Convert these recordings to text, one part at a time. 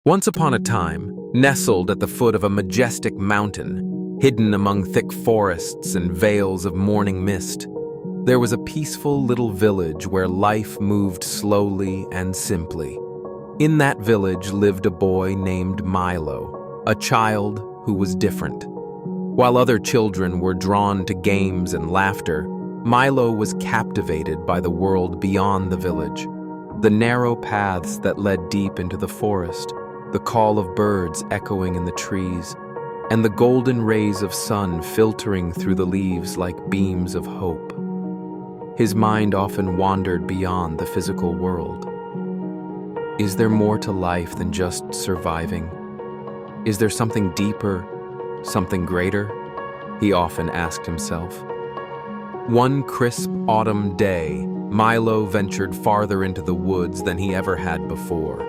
Once upon a time, nestled at the foot of a majestic mountain, hidden among thick forests and veils of morning mist, there was a peaceful little village where life moved slowly and simply. In that village lived a boy named Milo, a child who was different. While other children were drawn to games and laughter, Milo was captivated by the world beyond the village. The narrow paths that led deep into the forest, the call of birds echoing in the trees, and the golden rays of sun filtering through the leaves like beams of hope. His mind often wandered beyond the physical world. Is there more to life than just surviving? Is there something deeper, something greater? He often asked himself. One crisp autumn day, Milo ventured farther into the woods than he ever had before.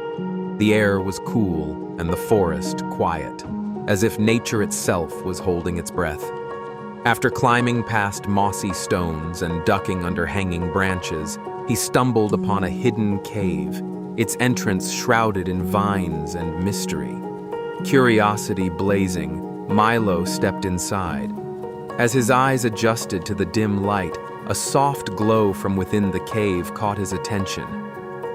The air was cool and the forest quiet, as if nature itself was holding its breath. After climbing past mossy stones and ducking under hanging branches, he stumbled upon a hidden cave, its entrance shrouded in vines and mystery. Curiosity blazing, Milo stepped inside. As his eyes adjusted to the dim light, a soft glow from within the cave caught his attention.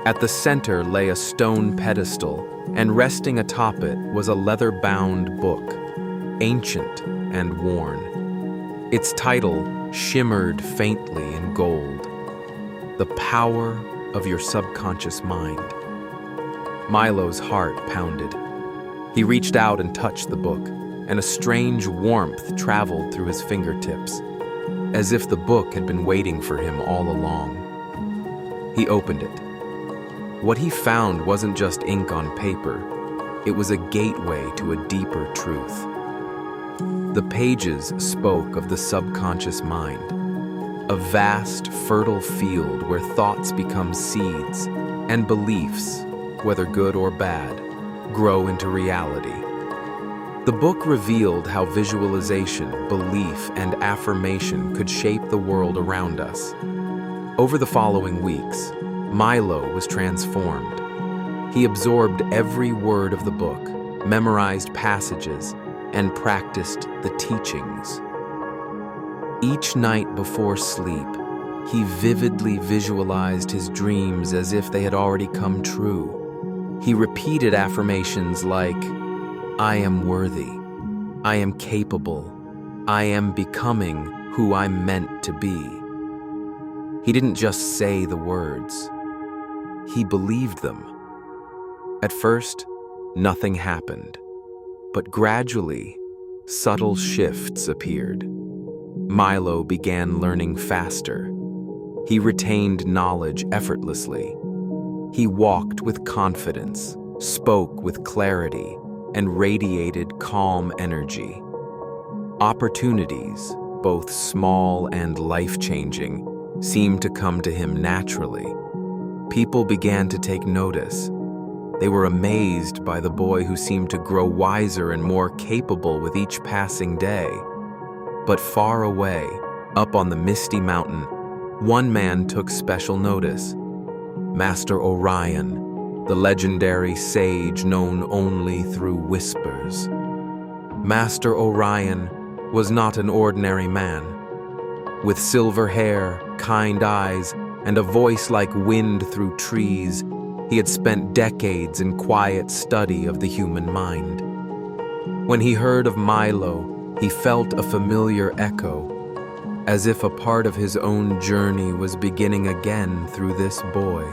At the center lay a stone pedestal, and resting atop it was a leather-bound book, ancient and worn. Its title shimmered faintly in gold. The Power of Your Subconscious Mind. Milo's heart pounded. He reached out and touched the book, and a strange warmth traveled through his fingertips, as if the book had been waiting for him all along. He opened it. What he found wasn't just ink on paper, it was a gateway to a deeper truth. The pages spoke of the subconscious mind, a vast, fertile field where thoughts become seeds and beliefs, whether good or bad, grow into reality. The book revealed how visualization, belief, and affirmation could shape the world around us. Over the following weeks, Milo was transformed. He absorbed every word of the book, memorized passages, and practiced the teachings. Each night before sleep, he vividly visualized his dreams as if they had already come true. He repeated affirmations like, "I am worthy, I am capable, I am becoming who I'm meant to be." He didn't just say the words, he believed them. At first, nothing happened, but gradually, subtle shifts appeared. Milo began learning faster. He retained knowledge effortlessly. He walked with confidence, spoke with clarity, and radiated calm energy. Opportunities, both small and life-changing, seemed to come to him naturally. People began to take notice. They were amazed by the boy who seemed to grow wiser and more capable with each passing day. But far away, up on the misty mountain, one man took special notice. Master Orion, the legendary sage known only through whispers. Master Orion was not an ordinary man. With silver hair, kind eyes, and a voice like wind through trees, he had spent decades in quiet study of the human mind. When he heard of Milo, he felt a familiar echo, as if a part of his own journey was beginning again through this boy.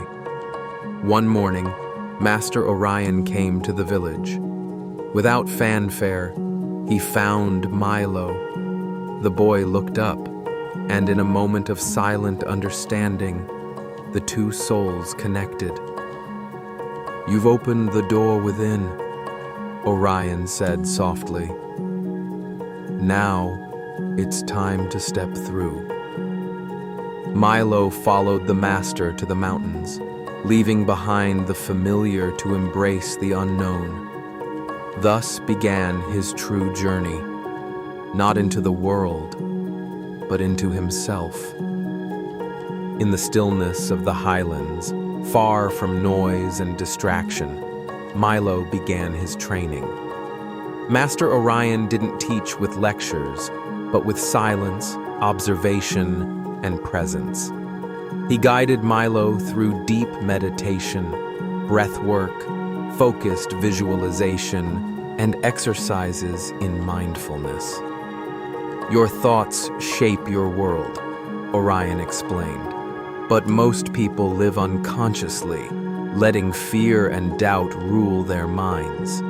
One morning, Master Orion came to the village. Without fanfare, he found Milo. The boy looked up, and in a moment of silent understanding, the two souls connected. "You've opened the door within," Orion said softly. "Now, it's time to step through." Milo followed the master to the mountains, leaving behind the familiar to embrace the unknown. Thus began his true journey, not into the world, but into himself. In the stillness of the highlands, far from noise and distraction, Milo began his training. Master Orion didn't teach with lectures, but with silence, observation, and presence. He guided Milo through deep meditation, breath work, focused visualization, and exercises in mindfulness. Your thoughts shape your world, Orion explained, but most people live unconsciously, letting fear and doubt rule their minds.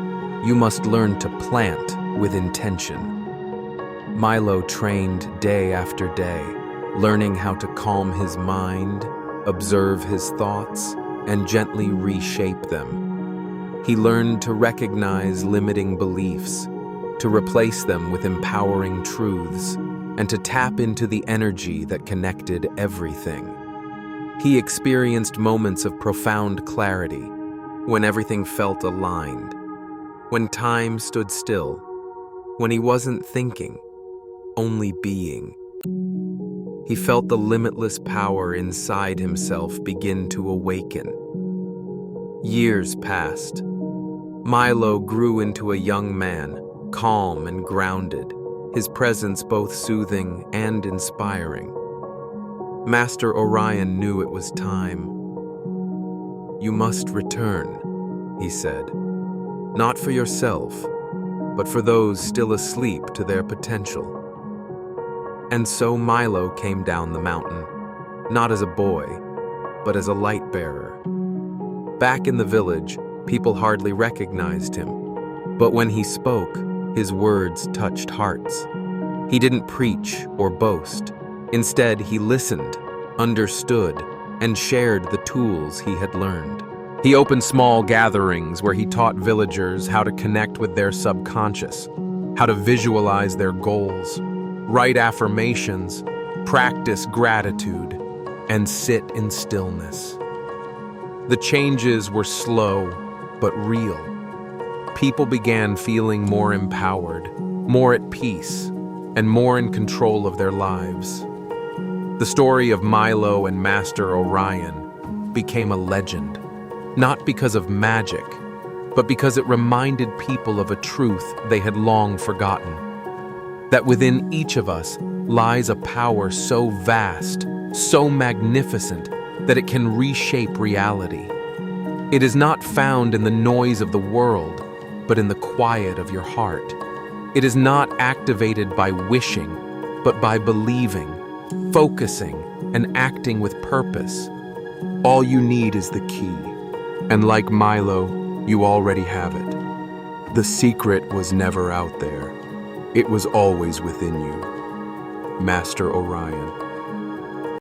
You must learn to plant with intention. Milo trained day after day, learning how to calm his mind, observe his thoughts, and gently reshape them. He learned to recognize limiting beliefs, to replace them with empowering truths, and to tap into the energy that connected everything. He experienced moments of profound clarity, when everything felt aligned, when time stood still, when he wasn't thinking, only being. He felt the limitless power inside himself begin to awaken. Years passed. Milo grew into a young man, calm and grounded, his presence both soothing and inspiring. Master Orion knew it was time. "You must return," he said, "not for yourself, but for those still asleep to their potential." And so Milo came down the mountain, not as a boy, but as a light bearer. Back in the village, people hardly recognized him, but when he spoke, his words touched hearts. He didn't preach or boast. Instead, he listened, understood, and shared the tools he had learned. He opened small gatherings where he taught villagers how to connect with their subconscious, how to visualize their goals, write affirmations, practice gratitude, and sit in stillness. The changes were slow but real. People began feeling more empowered, more at peace, and more in control of their lives. The story of Milo and Master Orion became a legend, not because of magic, but because it reminded people of a truth they had long forgotten: that within each of us lies a power so vast, so magnificent, that it can reshape reality. It is not found in the noise of the world, but in the quiet of your heart. It is not activated by wishing, but by believing, focusing, and acting with purpose. All you need is the key. And like Milo, you already have it. The secret was never out there. It was always within you. Master Orion.